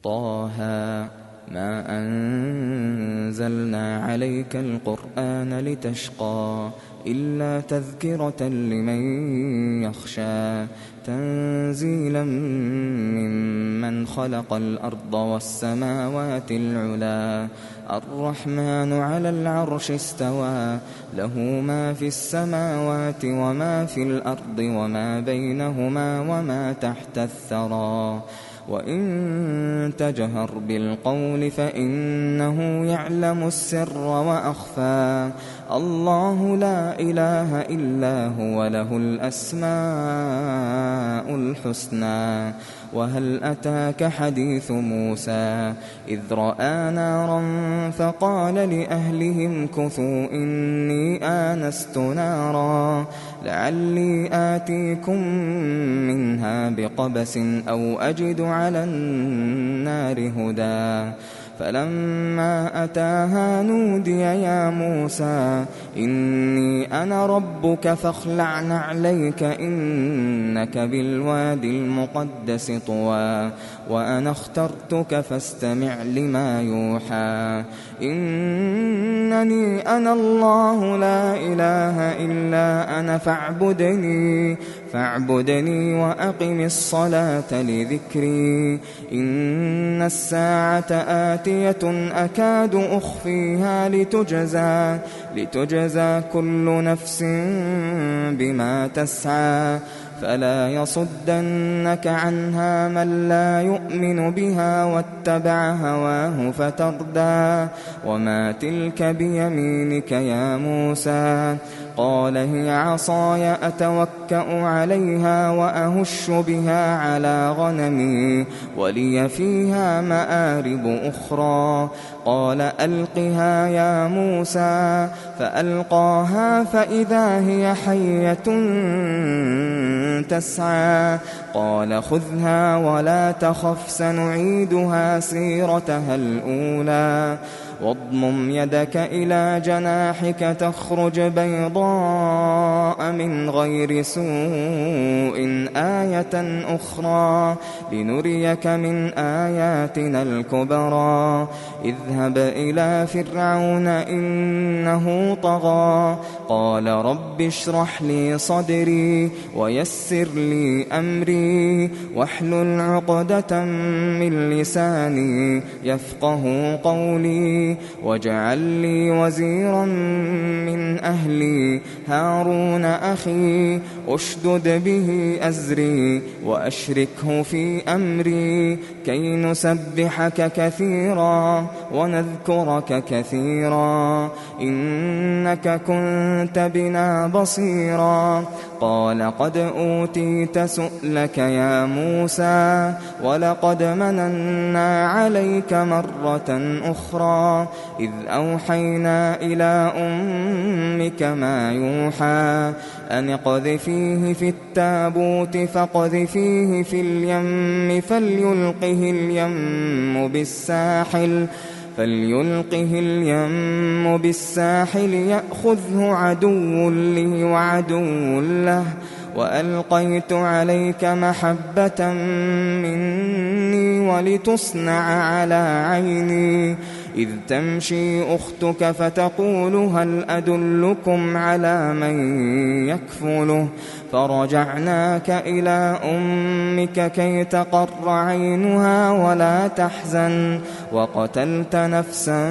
طه ما أنزلنا عليك القرآن لتشقى إلا تذكرة لمن يخشى تنزيلا ممن خلق الأرض والسماوات العلا الرحمن على العرش استوى له ما في السماوات وما في الأرض وما بينهما وما تحت الثرى وإن تجهر بالقول فإنه يعلم السر وأخفى الله لا إله إلا هو له الأسماء الحسنى وهل أتاك حديث موسى إذ رأى نارا فقال لأهلهم كثوا إني آنست نارا لعلي آتيكم منها بقبس أو أجد على النار هدى فلما أتاها نودي يا موسى إني أنا ربك فاخلع نعليك إنك بالوادي المقدس طوى وأنا اخترتك فاستمع لما يوحى إنني أنا الله لا إله إلا أنا فاعبدني وأقم الصلاة لذكري إن الساعة آتية أكاد أخفيها لتجزى كل نفس بما تسعى فلا يصدنك عنها من لا يؤمن بها واتبع هواه فتردى وما تلك بيمينك يا موسى قال هي عصاي أتوكأ عليها وأهش بها على غنمي ولي فيها مآرب أخرى قال ألقها يا موسى فألقاها فإذا هي حية تسعى قال خذها ولا تخف سنعيدها سيرتها الأولى واضمم يدك إلى جناحك تخرج بيضاء من غير سوء آية أخرى لنريك من آياتنا الكبرى اذهب إلى فرعون إنه طغى قال رب اشرح لي صدري ويسر لي أمري واحلل عقدة من لساني يفقه قولي واجعل لي وزيرا من أهلي هارون أخي أشدد به أزري وأشركه في أمري كي نسبحك كثيرا ونذكرك كثيرا إنك كنت بنا بصيرا قال قد أوتيت سؤلك يا موسى ولقد مننا عليك مرة أخرى إذ أوحينا إلى أمك ما يوحى أن اقذفيه في التابوت فاقذفيه في اليم فليلقه اليم بالساحل يأخذه عدو لي وعدو له وألقيت عليك محبة مني ولتصنع على عيني إذ تمشي أختك فتقول هل أدلكم على من يكفله فرجعناك إلى أمك كي تقر عينها ولا تحزن وقتلت نفسا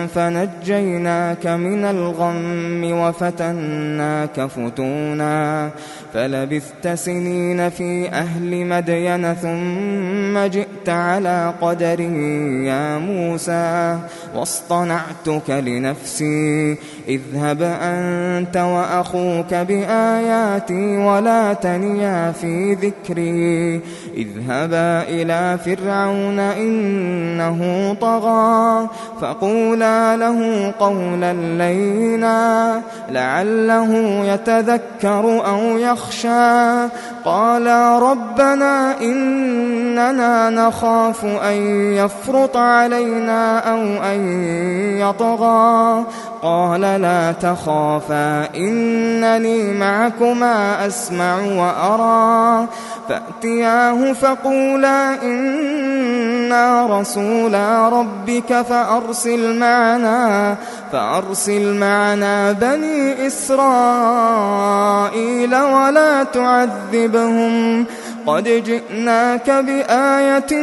فنجيناك من الغم وفتناك فتونا فلبثت سنين في أهل مدين ثم جئت على قدري يا موسى واصطنعتك لنفسي اذهب أنت وأخوك بآياتي ولا تنيا في ذكري اذهبا إلى فرعون إنه طغى فقولا له قولا لينا لعله يتذكر أو يخشى قالا ربنا إننا نخاف أن يفرط علينا أو أن يطغى قال لا تخافا إنني معكما أسمع وأرى فأتياه فقولا إنا إنا رسولا ربك فأرسل معنا بني إسرائيل ولا تعذبهم قد جئناك بآية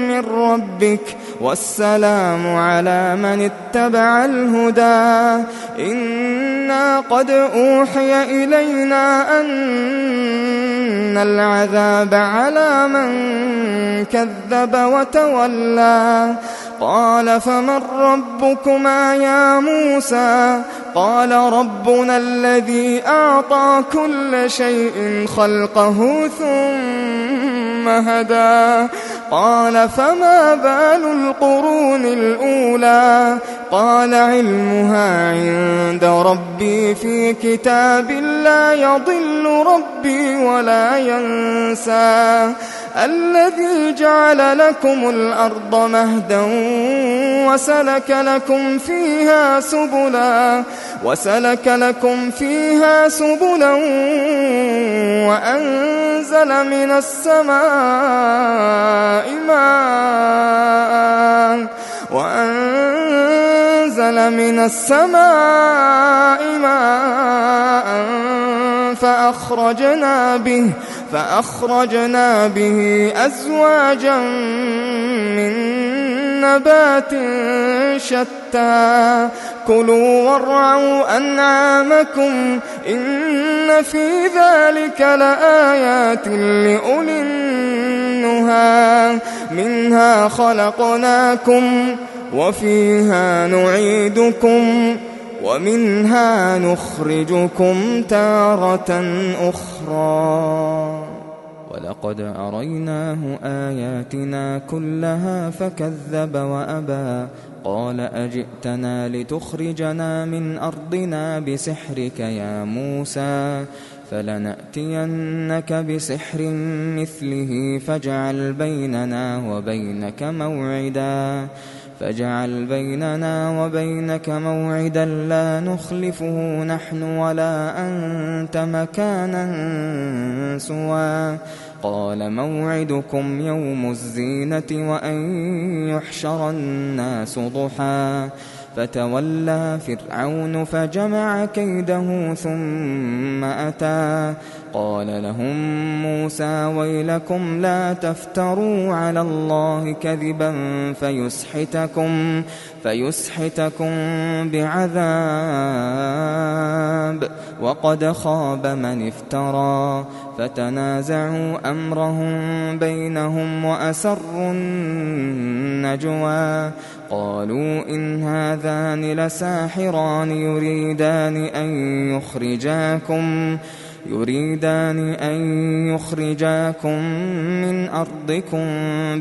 من ربك والسلام على من اتبع الهدى إنا قد أوحي إلينا أن العذاب على من كذب وتولى قال فمن ربكما يا موسى قال ربنا الذي أعطى كل شيء خلقه ثم هدى قال فما بال القرون الأولى قال علمها عند ربي في كتاب لا يضل ربي ولا ينسى الذي جعل لكم الأرض مهدا وسلك لكم فيها سبلا وأنزل من السماء ماء فأخرجنا به أزواجا من نبات شتى كلوا وارعوا أنعامكم إن في ذلك لآيات لأولي النهى منها خلقناكم وفيها نعيدكم ومنها نخرجكم تارة أخرى ولقد أريناه آياتنا كلها فكذب وأبى قال أجئتنا لتخرجنا من أرضنا بسحرك يا موسى فلنأتينك بسحر مثله فاجعل بيننا وبينك موعدا لا نخلفه نحن ولا أنت مكانا سوى قال موعدكم يوم الزينة وأن يحشر الناس ضحى فتولى فرعون فجمع كيده ثم أتى قال لهم موسى ويلكم لا تفتروا على الله كذبا فيسحتكم بعذاب وقد خاب من افترى فتنازعوا أمرهم بينهم وأسروا النجوى قالوا إن هذان لساحران يريدان أن يخرجاكم من أرضكم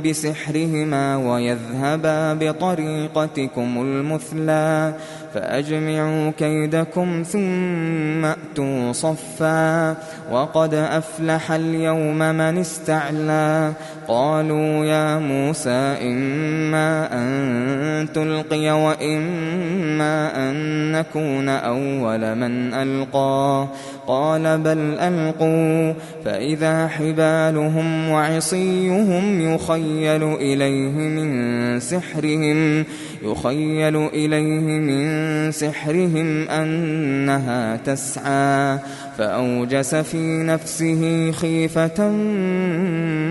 بسحرهما ويذهبا بطريقتكم المثلى فأجمعوا كيدكم ثم أتوا صفا وقد أفلح اليوم من استعلى قالوا يا موسى إما أن تلقي وإما أن نكون أول من ألقى قال بل ألقوا فإذا حبالهم وعصيهم يخيل إليه من سحرهم أنها تسعى فأوجس في نفسه خيفة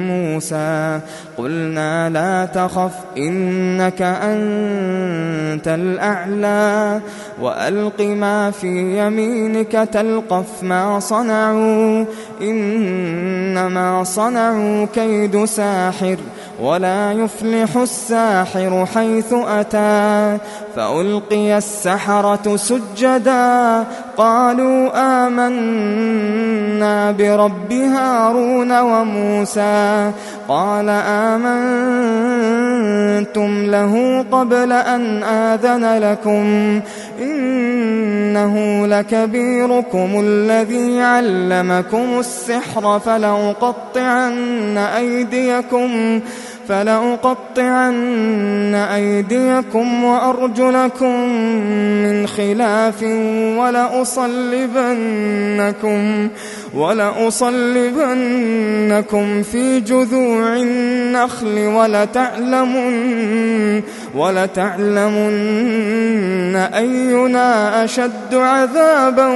موسى قلنا لا تخف إنك أنت الأعلى وألق ما في يمينك تلقف ما صنعوا إنما صنعوا كيد ساحر ولا يفلح الساحر حيث أتى فألقي السحرة سجدا قالوا آمنا برب هارون وموسى قال آمنتم له قبل أن آذن لكم إنه لكبيركم الذي فلأقطعن أيديكم وأرجلكم من خلاف ولأصلبنكم في جذوع النخل ولتعلمن أينا أشد عذابا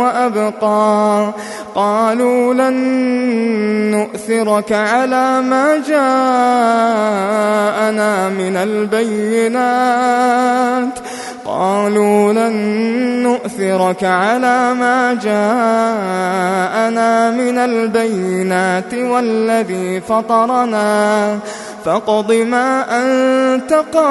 وأبقى. قالوا لن نؤثرك على ما جاءنا من البينات والذي فطرنا فاقض ما أنت قاض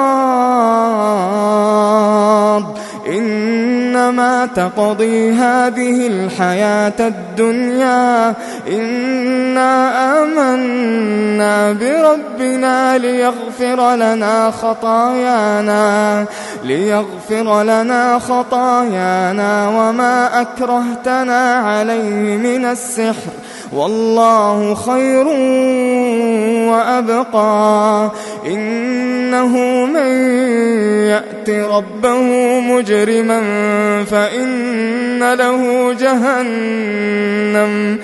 إنما تقضي هذه الحياة الدنيا إنا آمنا بربنا ليغفر لنا خطايانا وما أكرهتنا عليه من السحر والله خير وأبقى. إنه من يأت ربه مجرما فإن له جهنم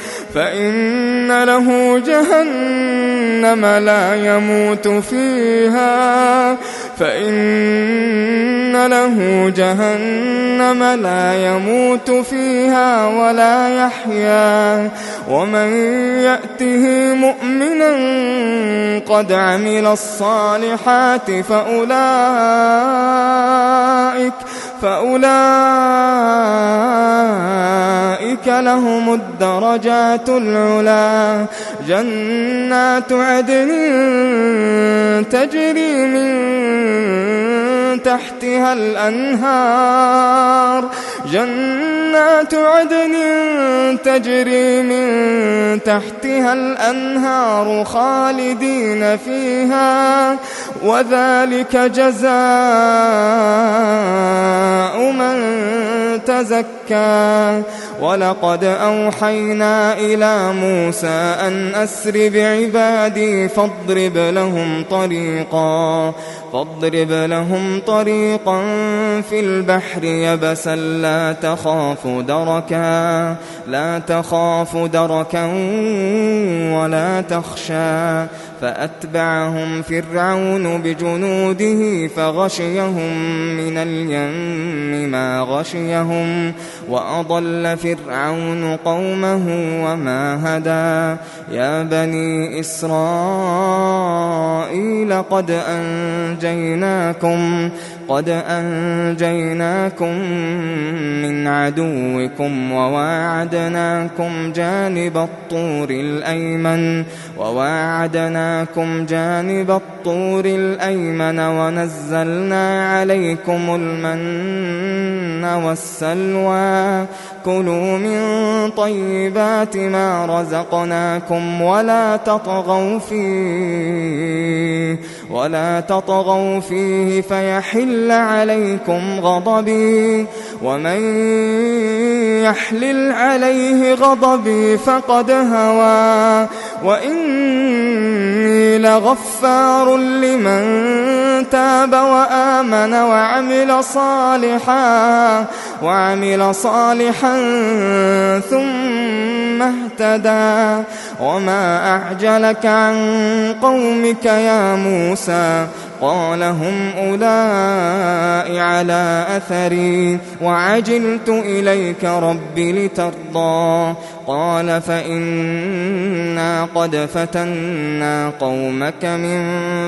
لا يموت فيها ولا يحيا. ومن يأته مؤمنا قد عمل الصالحات فأولئك لهم الدرجات العلى جنات عدن تجري من تحتها الأنهار خالدين فيها وذلك جزاء من تزكى. ولقد أوحينا إلى موسى أن أسر بعبادي فاضرب لهم طريقا في البحر يبسا لا تخاف دركا ولا تخشى. فأتبعهم فرعون بجنوده فغشيهم من اليم ما غشيهم وأضل فرعون قومه وما هدى. يا بني إسرائيل قد أنجيناكم من عدوكم وواعدناكم جانب الطور الأيمن ونزلنا عليكم المن والسلوى. كلوا من طيبات ما رزقناكم ولا تطغوا فيه فيحل عليكم غضبي ومن يحلل عليه غضبي فقد هوى. وإني لغفار لمن تاب وآمن وعمل صالحا ثم اهتدى. وما أعجلك عن قومك يا موسى قال هم أولئك على أثري وعجلت إليك رب لترضى. قال فإنا قد فتنا قومك من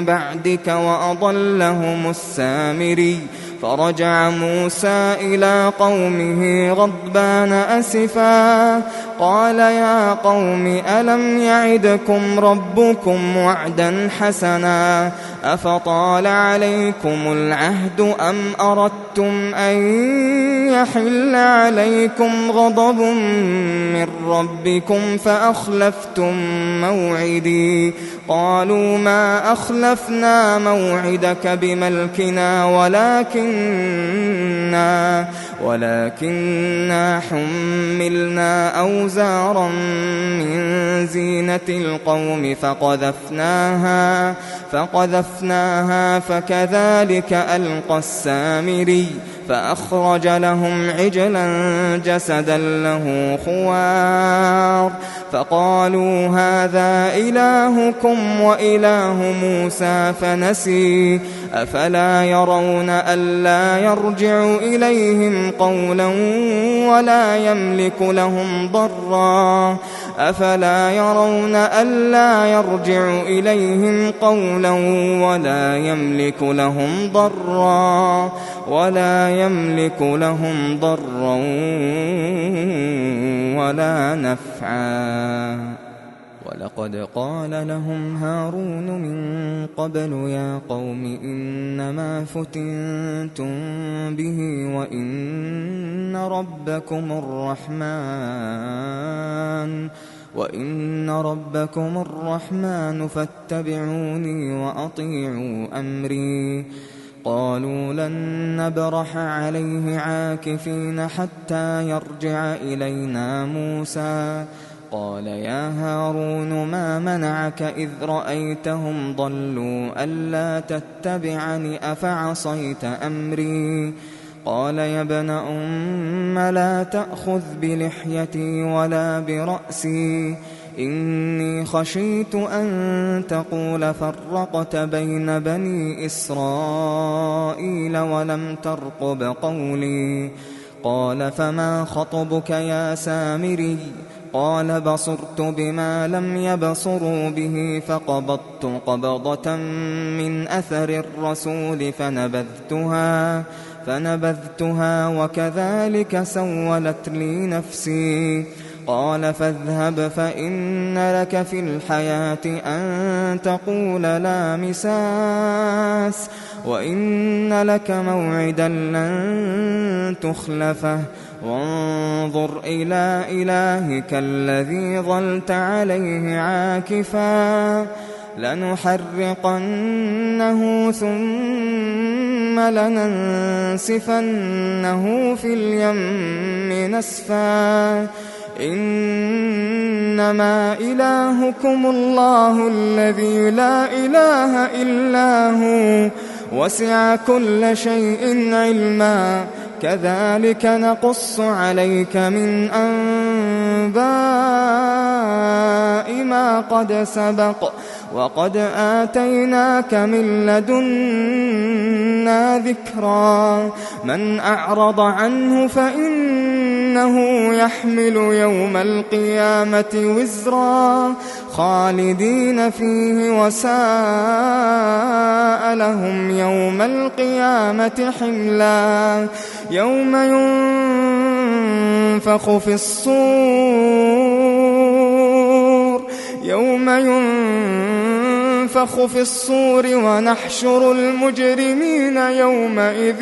بعدك وأضلهم السامري. فرجع موسى إلى قومه غضبان أسفا قال يا قوم ألم يعدكم ربكم وعدا حسنا أفطال عليكم العهد أم أردتم أن يحل عليكم غضب من ربكم فأخلفتم موعدي. قالوا ما أخلفنا موعدك بملكنا ولكننا حملنا أوزارا من زينة القوم فقذفناها فكذلك ألقى السامري فأخرج لهم عجلا جسدا له خوار فقالوا هذا إلهكم وإله موسى فنسي أفلا يرون ألا يرجع إليهم قولا ولا يملك لهم ضرا ولا نفعا ولقد قال لهم هارون من قبل يا قوم إنما فتنتم به وإن ربكم الرحمن فاتبعوني وأطيعوا أمري قالوا لن نبرح عليه عاكفين حتى يرجع إلينا موسى قال يا هارون ما منعك إذ رأيتهم ضلوا ألا تتبعني أفعصيت أمري قال يا ابن أم لا تأخذ بلحيتي ولا برأسي إني خشيت أن تقول فرقت بين بني إسرائيل ولم ترقب قولي قال فما خطبك يا سامري قال بصرت بما لم يبصروا به فقبضت قبضة من أثر الرسول فنبذتها وكذلك سولت لي نفسي قال فاذهب فإن لك في الحياة أن تقول لا مساس وإن لك موعدا لن تخلفه وانظر إلى إلهك الذي ظلت عليه عاكفا لنحرقنه ثم لننسفنه في اليم نسفا إنما إلهكم الله الذي لا إله إلا هو وسع كل شيء علما كذلك نقص عليك من أنباء ما قد سبق وقد آتيناك من لدنا ذكرا من أعرض عنه فإنه يحمل يوم القيامة وزرا خالدين فيه وساء لهم يوم القيامة حملا يوم ينفخ في الصور ونحشر المجرمين يومئذ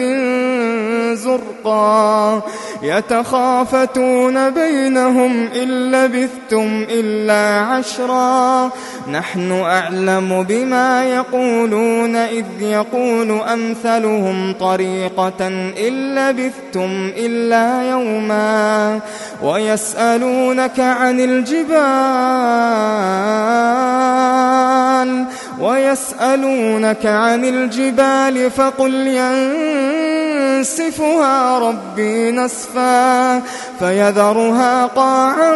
زرقا يتخافتون بينهم إن لبثتم إلا عشرا نحن أعلم بما يقولون إذ يقول أمثلهم طريقة إن لبثتم إلا يوما ويسألونك عن الجبال فقل ينسفها ربي نسفا فيذرها قاعا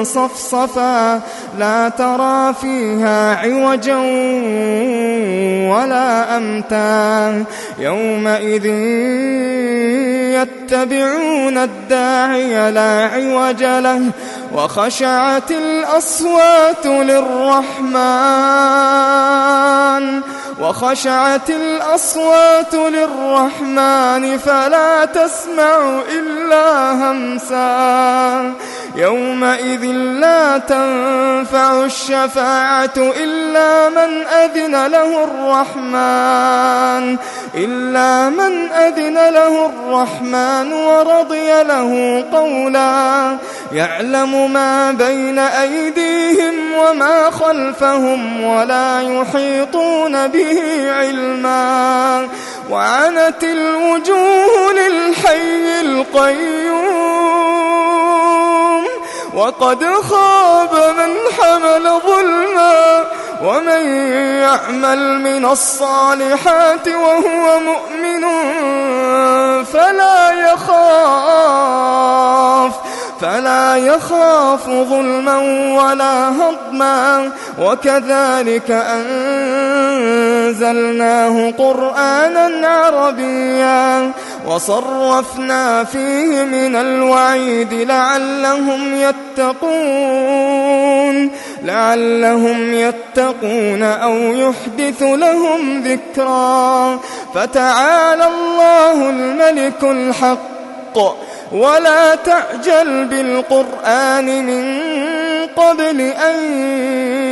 صفصفا لا ترى فيها عوجا ولا أمتا يومئذ يتبعون الداعي لا عوج له وخشعت الأصوات للرحمن فلا تسمع إلا همسا يومئذ لا تنفع الشفاعة إلا من أذن له الرحمن ورضي له قولا يعلم ما بين أيديهم وما خلفهم ولا يحيطون به علما وعنت الوجوه للحي القيوم وقد خاب من حمل ظلما ومن يعمل من الصالحات وهو مؤمن فلا يخاف ظلما ولا هضما وكذلك أنزلناه قرآنا عربيا وصرفنا فيه من الوعيد لعلهم يتقون أو يحدث لهم ذكرا فتعالى الله الملك الحق ولا تعجل بالقرآن من قبل أن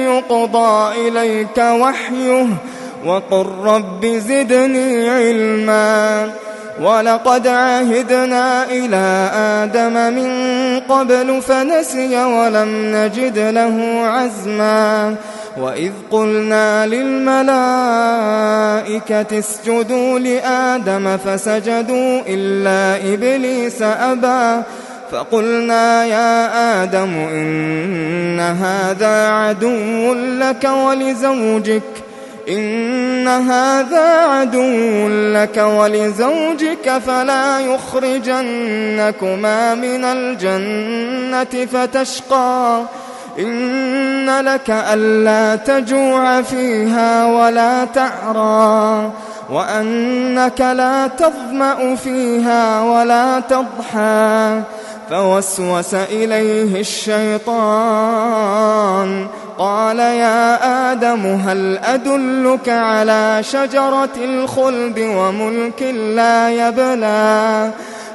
يقضى إليك وحيه وقل رب زدني علما ولقد عهدنا إلى آدم من قبل فنسي ولم نجد له عزما وإذ قلنا للملائكة اسجدوا لآدم فسجدوا إلا إبليس أبى فقلنا يا آدم إن هذا عدو لك ولزوجك فلا يخرجنكما من الجنة فتشقى إن لك ألا تجوع فيها ولا تعرى وأنك لا تظمأ فيها ولا تضحى فوسوس إليه الشيطان قال يا آدم هل أدلك على شجرة الخلد وملك لا يبلى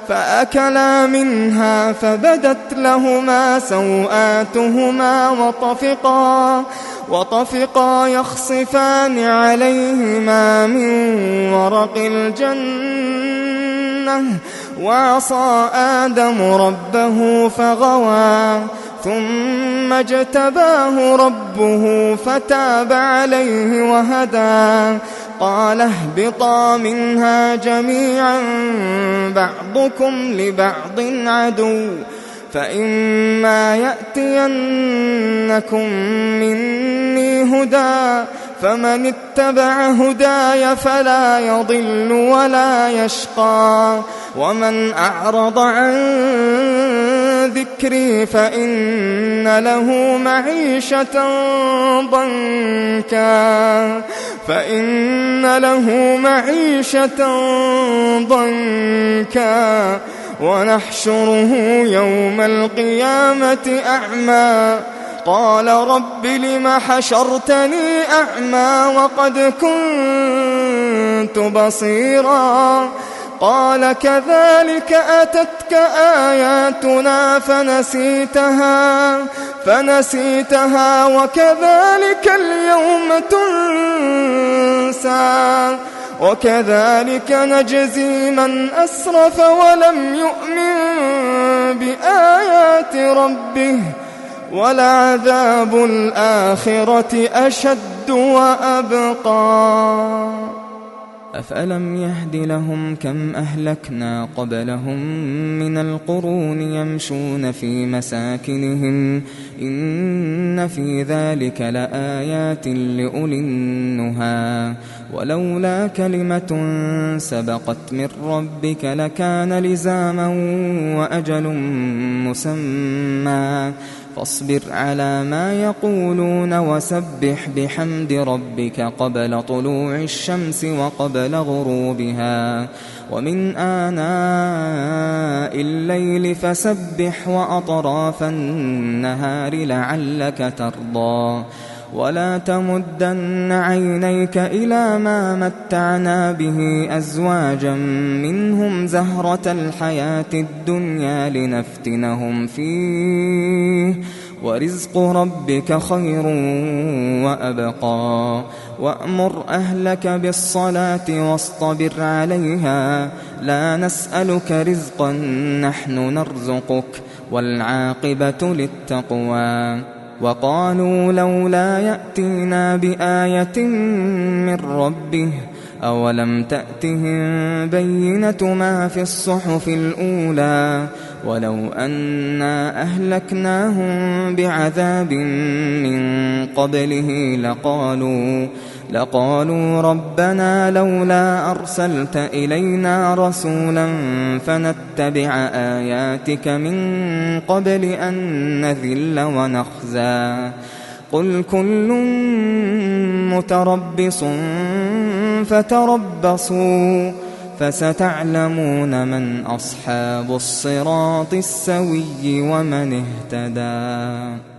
فأكلا منها فبدت لهما سوآتهما وطفقا يخصفان عليهما من ورق الجنة وعصى آدم ربه فغوى ثم اجتباه ربه فتاب عليه وهدى قال اهبطا منها جميعا بعضكم لبعض عدو فإما يأتينكم مني هدى فمن اتبع هداي فلا يضل ولا يشقى ومن أعرض عن ذكري فإن له معيشة ضنكا ونحشره يوم القيامة أعمى قال رب لم حشرتني أعمى وقد كنت بصيرا قال كذلك أتتك آياتنا فنسيتها وكذلك اليوم تنسى وكذلك نجزي من أسرف ولم يؤمن بآيات ربه ولعذاب الآخرة أشد وأبقى أفألم يهد لهم كم أهلكنا قبلهم من القرون يمشون في مساكنهم إن في ذلك لآيات لأولي النهى ولولا كلمة سبقت من ربك لكان لزاما وأجل مسمى فاصبر على ما يقولون وسبح بحمد ربك قبل طلوع الشمس وقبل غروبها ومن آناء الليل فسبح وأطراف النهار لعلك ترضى ولا تمدن عينيك إلى ما متعنا به أزواجا منهم زهرة الحياة الدنيا لنفتنهم فيه ورزق ربك خير وأبقى وأمر أهلك بالصلاة واصطبر عليها لا نسألك رزقا نحن نرزقك والعاقبة للتقوى وقالوا لولا يأتينا بآية من ربه أولم تأتهم بينة ما في الصحف الأولى ولو أنا أهلكناهم بعذاب من قبله لقالوا ربنا لولا أرسلت إلينا رسولا فنتبع آياتك من قبل أن نذل ونخزى قل كل متربص فتربصوا فستعلمون من أصحاب الصراط السوي ومن اهتدى.